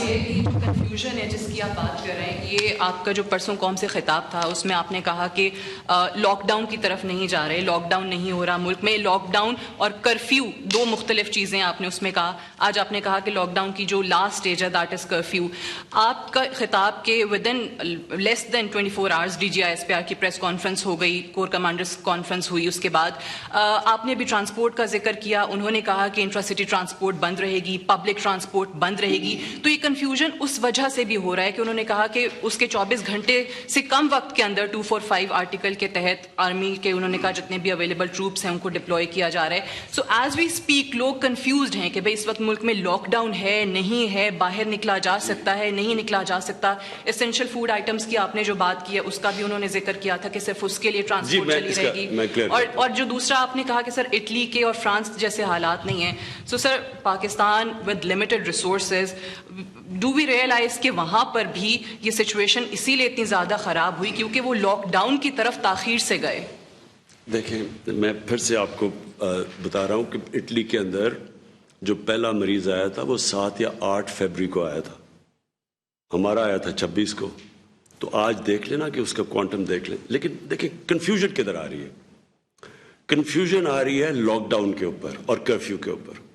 یہ جو کنفیوژن ہے جس کی آپ بات کر رہے ہیں، یہ آپ کا جو پرسوں قوم سے خطاب تھا اس میں آپ نے کہا کہ لاک ڈاؤن کی طرف نہیں جا رہے، لاک ڈاؤن نہیں ہو رہا ملک میں. لاک ڈاؤن اور کرفیو دو مختلف چیزیں آپ نے اس میں کہا. آج آپ نے کہا کہ لاک ڈاؤن کی جو لاسٹ اسٹیج ہے دیٹ از کرفیو. آپ کا خطاب کے within less than 24 hours D G I S P R کی پریس کانفرنس ہو گئی، کور کمانڈرز کانفرنس ہوئی، اس کے بعد آپ نے بھی ٹرانسپورٹ کا ذکر کیا. انہوں نے کہا کہ انٹرا سٹی ٹرانسپورٹ بند رہے گی، پبلک ٹرانسپورٹ بند رہے گی. تو یہ کنفیوژن اس وجہ سے بھی ہو رہا ہے کہ انہوں نے کہا کہ اس کے 24 گھنٹے سے کم وقت کے اندر 245 آرٹیکل کے تحت آرمی کے انہوں نے کہا جتنے بھی اویلیبل ٹروپس ہیں ان کو ڈپلوائے کیا جا رہا ہے. سو ایز وی اسپیک لوگ کنفیوزڈ ہیں کہ بھئی اس وقت ملک میں لاک ڈاؤن ہے نہیں ہے، باہر نکلا جا سکتا ہے نہیں نکلا جا سکتا. اسینشل فوڈ آئٹمس کی آپ نے جو بات کی ہے اس کا بھی انہوں نے ذکر کیا تھا کہ صرف اس کے لیے ٹرانسپورٹ چلی رہے گی. اور جو دوسرا آپ نے کہا کہ سر اٹلی کے اور فرانس جیسے حالات نہیں ہیں. So sir Pakistan with limited resources, do we realize کہ وہاں پر بھی یہ سچویشن اسی لیے اتنی زیادہ خراب ہوئی کیونکہ وہ لاک ڈاؤن کی طرف تاخیر سے گئے؟ دیکھیں، میں پھر سے آپ کو بتا رہا ہوں کہ اٹلی کے اندر جو پہلا مریض آیا تھا وہ 7 یا 8 فیبری کو آیا تھا، ہمارا آیا تھا 26 کو. تو آج دیکھ لینا کہ اس کا کوانٹم دیکھ لیں. لیکن دیکھیں کنفیوژن کدھر آ رہی ہے؟ کنفیوژن آ رہی ہے لاک ڈاؤن کے اوپر اور کرفیو کے اوپر.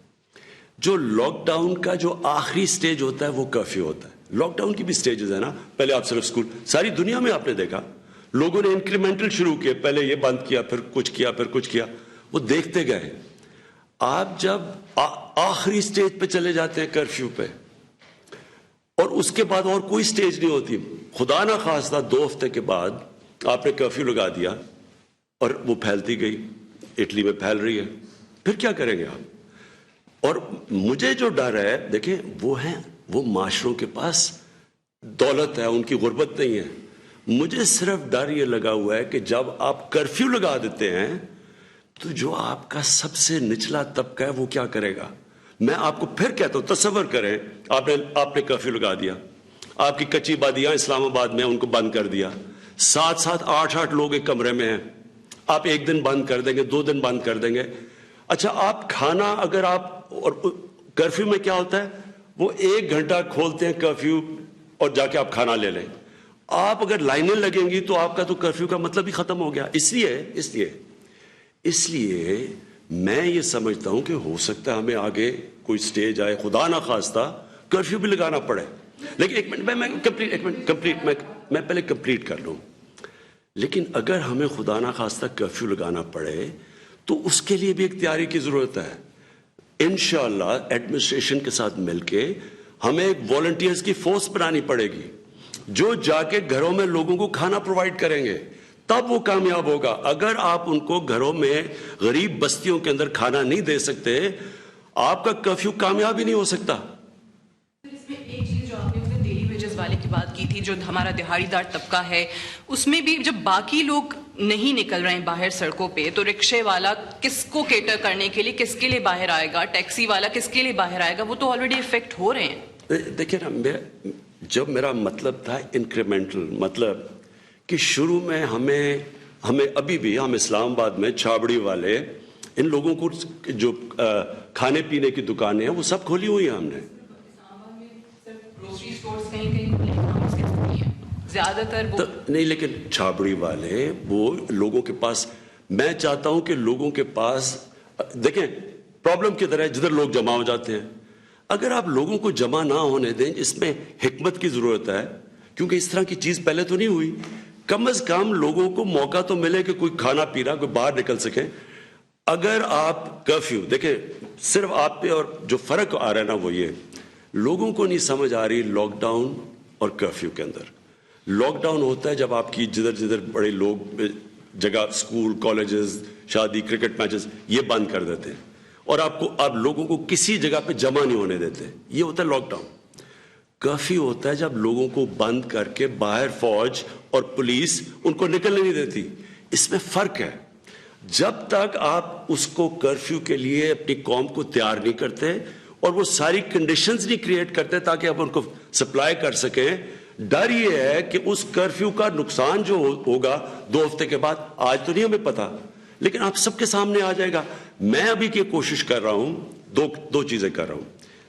جو لاک ڈاؤن کا جو آخری سٹیج ہوتا ہے وہ کرفیو ہوتا ہے. لاک ڈاؤن کی بھی سٹیجز ہیں نا. پہلے آپ صرف اسکول، ساری دنیا میں آپ نے دیکھا لوگوں نے انکریمنٹل شروع کیے، پہلے یہ بند کیا پھر کچھ کیا پھر کچھ کیا، وہ دیکھتے گئے. آپ جب آخری سٹیج پہ چلے جاتے ہیں کرفیو پہ اور اس کے بعد اور کوئی سٹیج نہیں ہوتی، خدا نہ خواستہ 2 ہفتے کے بعد آپ نے کرفیو لگا دیا اور وہ پھیلتی گئی، اٹلی میں پھیل رہی ہے، پھر کیا کریں گے آپ؟ اور مجھے جو ڈر ہے، دیکھیں وہ معاشروں کے پاس دولت ہے، ان کی غربت نہیں ہے. مجھے صرف ڈر یہ لگا ہوا ہے کہ جب آپ کرفیو لگا دیتے ہیں تو جو آپ کا سب سے نچلا طبقہ ہے وہ کیا کرے گا؟ میں آپ کو پھر کہتا ہوں، تصور کریں آپ نے کرفیو لگا دیا، آپ کی کچی بادیاں اسلام آباد میں ان کو بند کر دیا، 7 8 لوگ ایک کمرے میں ہیں. آپ 1 دن بند کر دیں گے، 2 دن بند کر دیں گے. اچھا آپ کھانا، اگر آپ، اور کرفیو میں کیا ہوتا ہے، وہ 1 گھنٹہ کھولتے ہیں کرفیو اور جا کے آپ کھانا لے لیں. آپ اگر لائنیں لگیں گی تو آپ کا تو کرفیو کا مطلب ہی ختم ہو گیا. اس لیے میں یہ سمجھتا ہوں کہ ہو سکتا ہے ہمیں آگے کوئی سٹیج آئے، خدا نہ خواستہ کرفیو بھی لگانا پڑے. لیکن ایک منٹ میں پہلے کمپلیٹ کر لوں. لیکن اگر ہمیں خدا نہ خواستہ کرفیو لگانا پڑے تو اس کے لیے بھی ایک تیاری کی ضرورت ہے. انشاءاللہ ایڈمنسٹریشن کے ساتھ مل کے ہمیں ایک والنٹیئرز کی فورس بنانی پڑے گی جو جا کے گھروں میں لوگوں کو کھانا پرووائڈ کریں گے، تب وہ کامیاب ہوگا. اگر آپ ان کو گھروں میں غریب بستیوں کے اندر کھانا نہیں دے سکتے، آپ کا کرفیو کامیاب ہی نہیں ہو سکتا. اس میں ایک چیز جو آپ نے ڈیلی ویجز والے کی بات کی تھی، جو ہمارا دہاڑی دار طبقہ ہے، اس میں بھی جب باقی لوگ نہیں نکل رہے ہیں باہر سڑکوں پہ، تو رکشے والا کس کو کیٹر کرنے کے لیے، کس کے لیے باہر آئے گا؟ ٹیکسی والا کس کے لیے باہر آئے گا؟ وہ تو آلریڈی افیکٹ ہو رہے ہیں. دیکھیں نا، جب میرا مطلب تھا انکریمنٹل، مطلب کہ شروع میں ہمیں ابھی بھی ہم اسلام آباد میں چھابڑی والے ان لوگوں کو جو کھانے پینے کی دکانیں ہیں وہ سب کھولی ہوئی ہیں ہم نے. زیادہ تر نہیں، لیکن چھابڑی والے وہ لوگوں کے پاس، میں چاہتا ہوں کہ لوگوں کے پاس، دیکھیں پرابلم کدھر ہے؟ جدھر لوگ جمع ہو جاتے ہیں. اگر آپ لوگوں کو جمع نہ ہونے دیں، اس میں حکمت کی ضرورت ہے، کیونکہ اس طرح کی چیز پہلے تو نہیں ہوئی. کم از کم لوگوں کو موقع تو ملے کہ کوئی کھانا پی رہا، کوئی باہر نکل سکے. اگر آپ کرفیو دیکھیں، صرف آپ پہ اور جو فرق آ رہا ہے نا وہ یہ، لوگوں کو نہیں سمجھ آ رہی لاک ڈاؤن اور کرفیو کے اندر. لاک ڈاؤن ہوتا ہے جب آپ کی جدھر بڑے لوگ جگہ، اسکول، کالجز، شادی، کرکٹ میچز، یہ بند کر دیتے ہیں اور آپ لوگوں کو کسی جگہ پہ جمع نہیں ہونے دیتے. یہ ہوتا ہے لاک ڈاؤن. کرفیو ہوتا ہے جب لوگوں کو بند کر کے باہر فوج اور پولیس ان کو نکلنے نہیں دیتی. اس میں فرق ہے. جب تک آپ اس کو کرفیو کے لیے اپنی قوم کو تیار نہیں کرتے اور وہ ساری کنڈیشنز نہیں کریٹ کرتے تاکہ آپ ان کو سپلائی کر سکیں، ڈر یہ ہے کہ اس کرفیو کا نقصان جو ہوگا 2 ہفتے کے بعد، آج تو نہیں ہمیں پتا لیکن آپ سب کے سامنے آ جائے گا. میں ابھی کی کوشش کر رہا ہوں، دو چیزیں کر رہا ہوں.